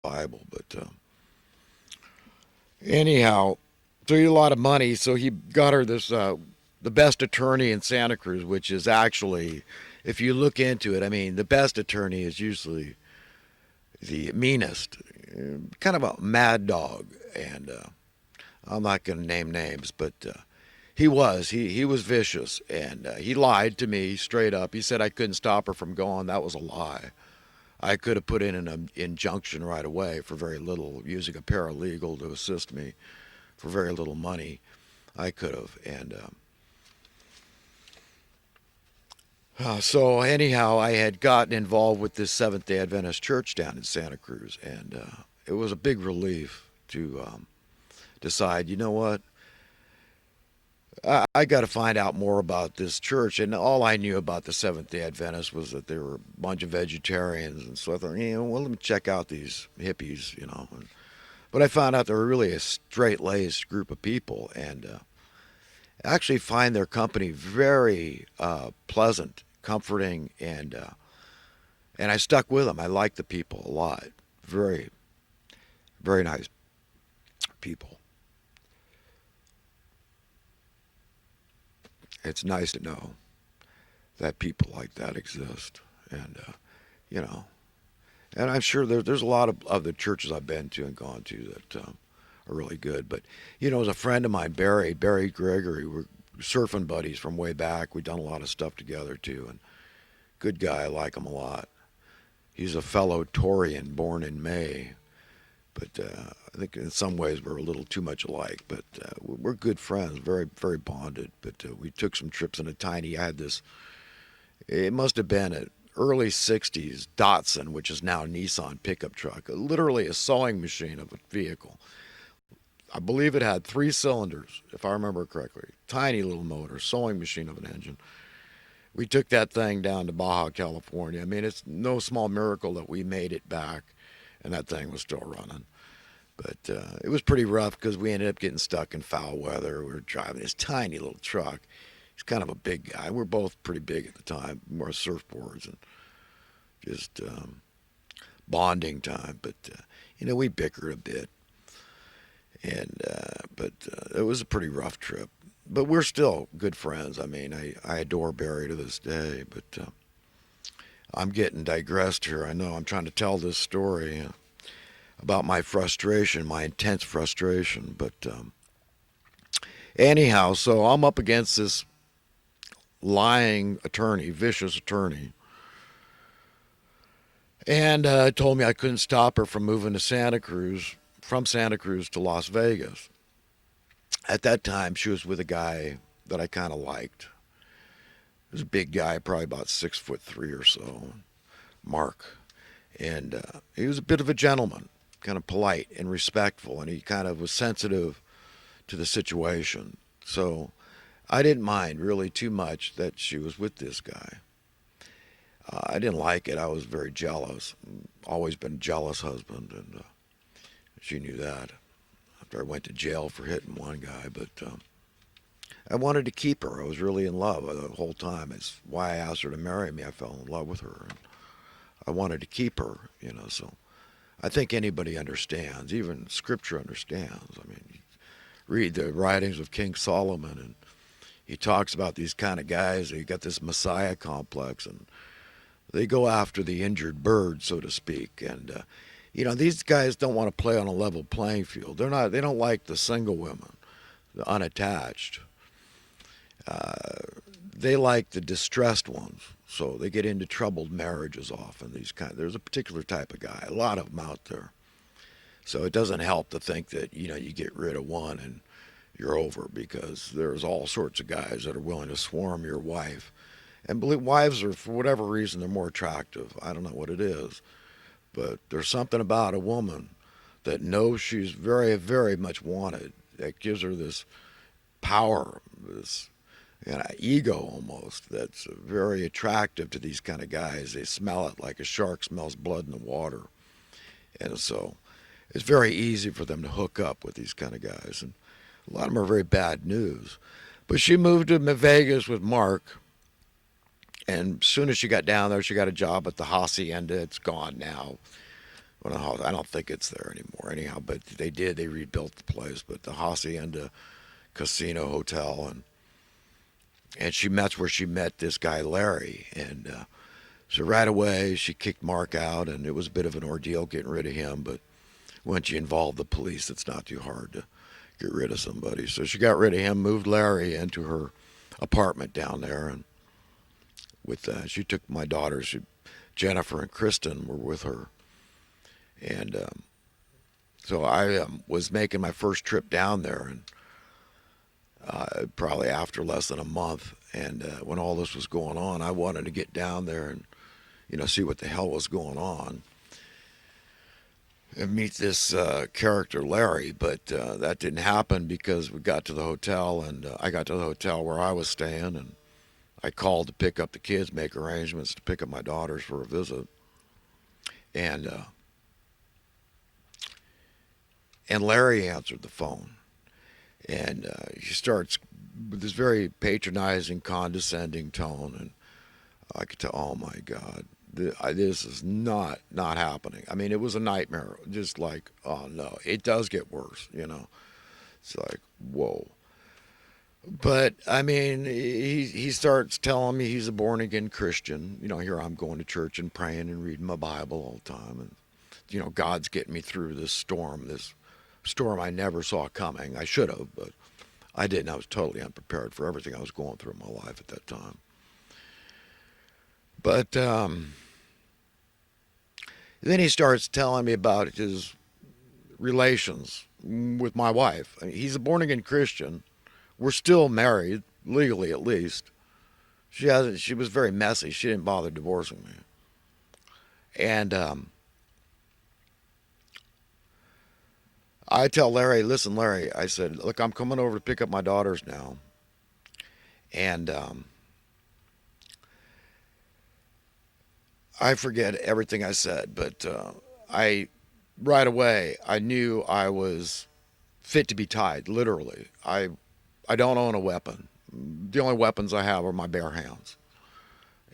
Bible. But anyhow, so he had a lot of money, so he got her this the best attorney in Santa Cruz, which is actually, if you look into it, I mean, the best attorney is usually the meanest, kind of a mad dog, and I'm not going to name names, but he was vicious, and he lied to me straight up. He said I couldn't stop her from going. That was a lie. I could have put in an injunction right away for very little, using a paralegal to assist me for very little money. I could have, and so anyhow, I had gotten involved with this Seventh Day Adventist church down in Santa Cruz, and it was a big relief to decide, you know what, I got to find out more about this church. And all I knew about the Seventh Day Adventists was that they were a bunch of vegetarians, and so I thought, well, let me check out these hippies, But I found out they were really a straight-laced group of people, and actually find their company very pleasant, comforting, and I stuck with them. I liked the people a lot. Very, very nice people. It's nice to know that people like that exist, and you know, and I'm sure there's a lot of the churches I've been to and gone to that are really good. But as a friend of mine, Barry Gregory, we're surfing buddies from way back. We've done a lot of stuff together too, and good guy. I like him a lot. He's a fellow Taurian, born in May, but I think in some ways we're a little too much alike. But we're good friends, very very bonded. But we took some trips in a tiny. I had this. It must have been an early '60s Datsun, which is now a Nissan pickup truck, literally a sewing machine of a vehicle. I believe it had 3 cylinders, if I remember correctly. Tiny little motor, sewing machine of an engine. We took that thing down to Baja California. I mean, it's no small miracle that we made it back and that thing was still running. But it was pretty rough because we ended up getting stuck in foul weather. We were driving this tiny little truck. He's kind of a big guy. We're both pretty big at the time, more surfboards and just bonding time. But, we bickered a bit. And but it was a pretty rough trip. But we're still good friends. I mean, I adore Barry to this day. But I'm getting digressed here. I know I'm trying to tell this story about my frustration, my intense frustration. But anyhow, so I'm up against this lying attorney, vicious attorney, and told me I couldn't stop her from moving to Santa Cruz, from Santa Cruz to Las Vegas. At that time, she was with a guy that I kind of liked. He was a big guy, probably about 6'3" or so, Mark, and he was a bit of a gentleman, kind of polite and respectful, and he kind of was sensitive to the situation. So I didn't mind really too much that she was with this guy. I didn't like it. I was very jealous. Always been a jealous husband, and she knew that. After I went to jail for hitting one guy, but I wanted to keep her. I was really in love the whole time. It's why I asked her to marry me. I fell in love with her, and I wanted to keep her. So I think anybody understands, even Scripture understands. I mean, you read the writings of King Solomon, and he talks about these kind of guys. They got this Messiah complex, and they go after the injured bird, so to speak. And these guys don't want to play on a level playing field. They're not. They don't like the single women, the unattached. They like the distressed ones. So they get into troubled marriages often. There's a particular type of guy. A lot of them out there. So it doesn't help to think that you get rid of one and you're over, because there's all sorts of guys that are willing to swarm your wife. And believe wives are, for whatever reason, they're more attractive. I don't know what it is, but there's something about a woman that knows she's very, very much wanted, that gives her this power, this ego almost, that's very attractive to these kind of guys. They smell it like a shark smells blood in the water. And so it's very easy for them to hook up with these kind of guys. And a lot of them are very bad news. But she moved to Vegas with Mark. And as soon as she got down there, she got a job at the Hacienda. It's gone now. Well, I don't think it's there anymore anyhow, but they rebuilt the place. But the Hacienda Casino Hotel, and that's where she met this guy Larry, and so right away she kicked Mark out, and it was a bit of an ordeal getting rid of him. But once you involve the police, it's not too hard to get rid of somebody. So she got rid of him, moved Larry into her apartment down there, and she took my daughters, Jennifer and Kristen, were with her, and so I was making my first trip down there, and probably after less than a month. And when all this was going on, I wanted to get down there and see what the hell was going on and meet this character Larry. But that didn't happen because we got to the hotel, and I got to the hotel where I was staying, and I called to pick up the kids, make arrangements to pick up my daughters for a visit, and Larry answered the phone. And he starts with this very patronizing, condescending tone, and I could tell, oh my God, this is not happening. I mean, it was a nightmare. Just like, oh no, it does get worse. It's like, whoa. But I mean, he starts telling me he's a born again Christian. Here I'm going to church and praying and reading my Bible all the time, and God's getting me through this storm I never saw coming. I should have, but I didn't. I was totally unprepared for everything I was going through in my life at that time. But then he starts telling me about his relations with my wife. I mean, he's a born again Christian. We're still married, legally at least. She was very messy. She didn't bother divorcing me. And I tell Larry, listen, Larry, I said, look, I'm coming over to pick up my daughters now. And I forget everything I said, but right away, I knew I was fit to be tied, literally. I don't own a weapon. The only weapons I have are my bare hands.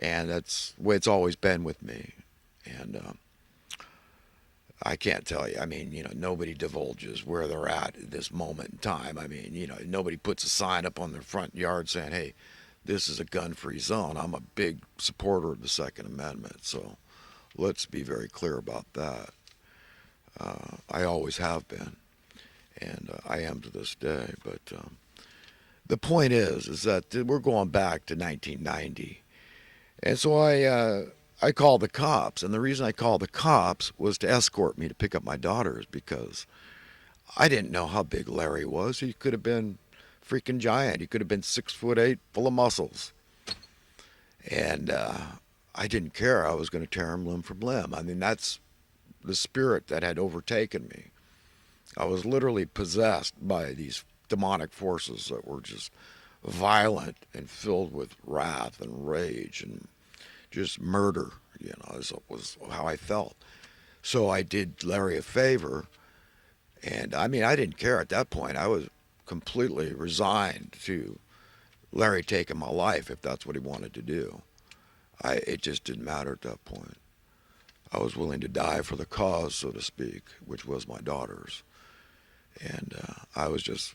And that's the way it's always been with me. And I can't tell you. I mean, nobody divulges where they're at this moment in time. I mean, nobody puts a sign up on their front yard saying, hey, this is a gun-free zone. I'm a big supporter of the Second Amendment. So let's be very clear about that. I always have been, and I am to this day. But the point is that we're going back to 1990. And so I called the cops, and the reason I called the cops was to escort me to pick up my daughters, because I didn't know how big Larry was. He could have been freaking giant. He could have been 6'8", full of muscles. And I didn't care. I was going to tear him limb from limb. I mean, that's the spirit that had overtaken me. I was literally possessed by these demonic forces that were just violent and filled with wrath and rage and just murder, was how I felt. So I did Larry a favor, and I mean, I didn't care at that point. I was completely resigned to Larry taking my life if that's what he wanted to do. It just didn't matter at that point. I was willing to die for the cause, so to speak, which was my daughters. And I was just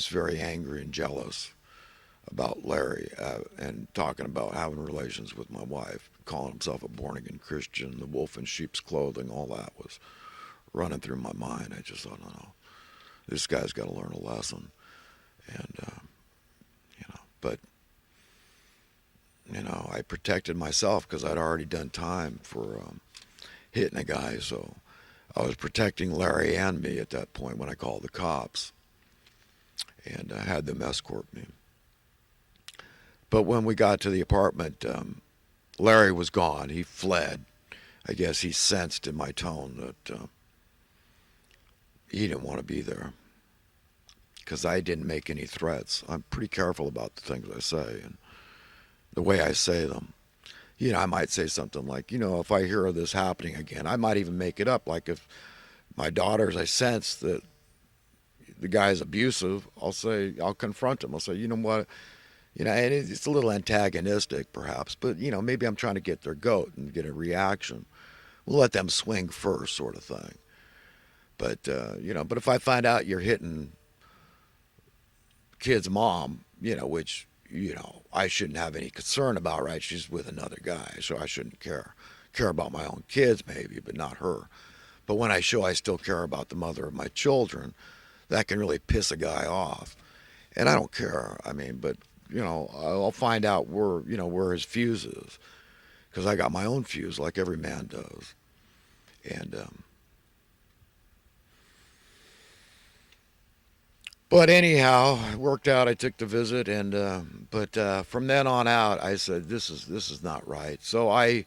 very angry and jealous about Larry and talking about having relations with my wife, calling himself a born-again Christian, the wolf in sheep's clothing, all that was running through my mind. I just thought, no, this guy's got to learn a lesson. And, but, I protected myself because I'd already done time for hitting a guy, so I was protecting Larry and me at that point when I called the cops, and I had them escort me. But when we got to the apartment, Larry was gone. He fled. I guess he sensed in my tone that he didn't want to be there, because I didn't make any threats. I'm pretty careful about the things I say and the way I say them. I might say something like, if I hear of this happening again, I might even make it up. Like if my daughters, I sense that the guy's abusive, I'll confront him. I'll say, you know what? And it's a little antagonistic perhaps, but maybe I'm trying to get their goat and get a reaction. we'll let them swing first, sort of thing. But but if I find out you're hitting kid's mom, which I shouldn't have any concern about, right? She's with another guy, so I shouldn't care about my own kids maybe, but not her. But when I show I still care about the mother of my children, that can really piss a guy off. And I don't care. I mean, but I'll find out where his fuse is, because I got my own fuse, like every man does. And but anyhow, it worked out. I took the visit, and but from then on out, I said this is not right. So I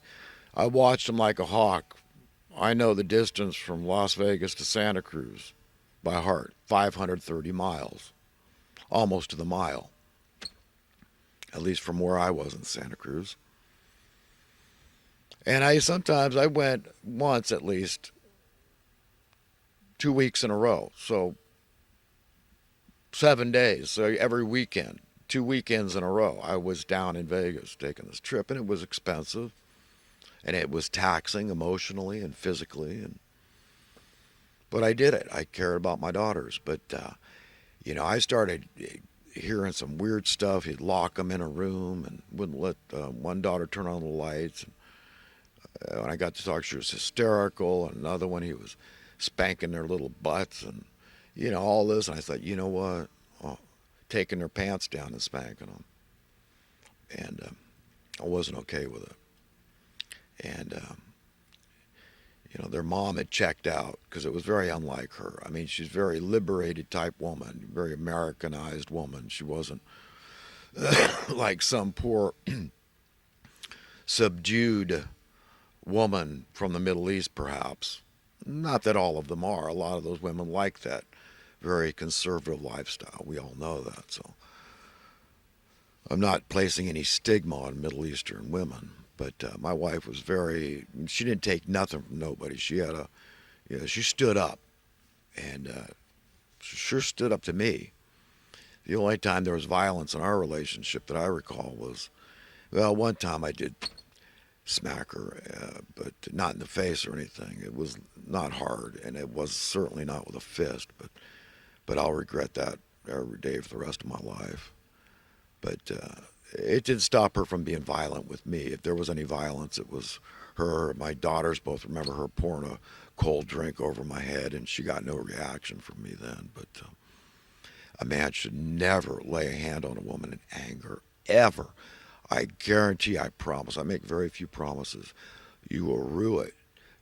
watched him like a hawk. I know the distance from Las Vegas to Santa Cruz by heart, 530 miles, almost to the mile, at least from where I was in Santa Cruz. And I went once at least 2 weeks in a row. So 7 days. So every weekend, 2 weekends in a row, I was down in Vegas taking this trip, and it was expensive, and it was taxing emotionally and physically, and but I did it. I cared about my daughters, but I started hearing some weird stuff. He'd lock them in a room and wouldn't let one daughter turn on the lights. And when I got to talk, she was hysterical, and another one, he was spanking their little butts, and all this. And I thought, you know what? Oh, taking their pants down and spanking them, and I wasn't okay with it. And their mom had checked out because it was very unlike her. I mean, she's a very liberated type woman, very Americanized woman. She wasn't like some poor subdued woman from the Middle East, perhaps. Not that all of them are. A lot of those women like that very conservative lifestyle. We all know that. So I'm not placing any stigma on Middle Eastern women. But my wife was she didn't take nothing from nobody. She had she stood up, and she sure stood up to me. The only time there was violence in our relationship that I recall was, well, one time I did smack her, but not in the face or anything. It was not hard, and it was certainly not with a fist. But I'll regret that every day for the rest of my life. But it didn't stop her from being violent with me. If there was any violence, it was her. My daughters both remember her pouring a cold drink over my head, and she got no reaction from me then. But a man should never lay a hand on a woman in anger, ever. I guarantee, I promise, I make very few promises. You will rue it.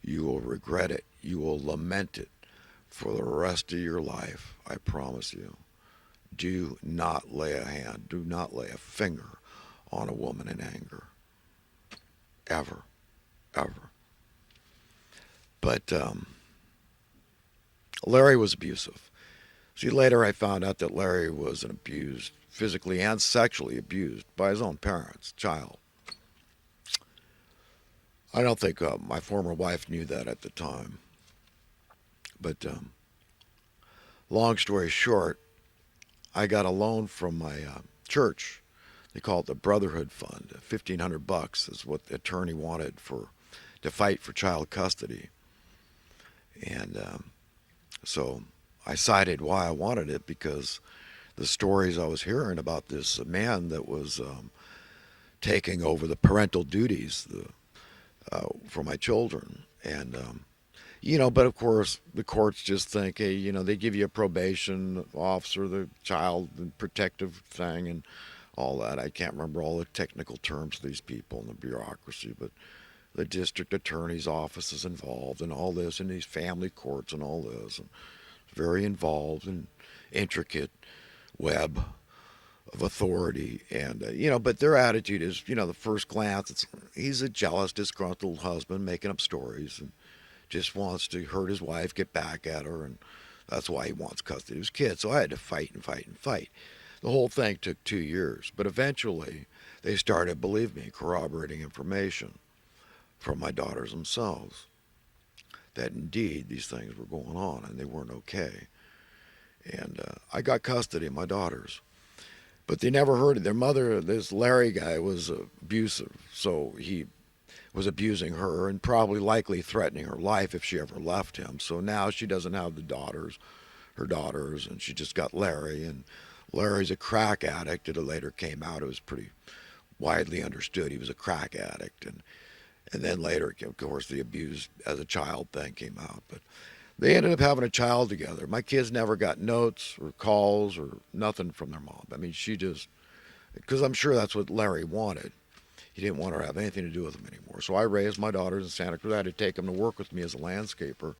You will regret it. You will lament it for the rest of your life. I promise you. Do not lay a hand, do not lay a finger on a woman in anger. Ever. Ever. But Larry was abusive. See, later I found out that Larry was abused, physically and sexually abused by his own parents, child. I don't think my former wife knew that at the time. But long story short, I got a loan from my church. They call it the Brotherhood Fund. $1,500 is what the attorney wanted to fight for child custody. And so I cited why I wanted it, because the stories I was hearing about this man that was taking over the parental duties for my children. And but of course, the courts just think, hey, they give you a probation officer, the child protective thing, and all that. I can't remember all the technical terms of these people in the bureaucracy, but the district attorney's office is involved in all this, and these family courts and all this, and very involved and intricate web of authority. And but their attitude is, the first glance, he's a jealous, disgruntled husband making up stories and just wants to hurt his wife, get back at her, and that's why he wants custody of his kids. So I had to fight and fight and fight. The whole thing took 2 years, but eventually they started, believe me, corroborating information from my daughters themselves that indeed these things were going on and they weren't okay. And I got custody of my daughters, but they never heard it. Their mother, this Larry guy, was abusive, so he was abusing her and probably likely threatening her life if she ever left him. So now she doesn't have her daughters, and she just got Larry. And Larry's a crack addict. It later came out. It was pretty widely understood he was a crack addict. And then later, of course, the abuse as a child thing came out. But they ended up having a child together. My kids never got notes or calls or nothing from their mom. I mean, she just, because I'm sure that's what Larry wanted. He didn't want her to have anything to do with him anymore. So I raised my daughters in Santa Cruz. I had to take them to work with me as a landscaper.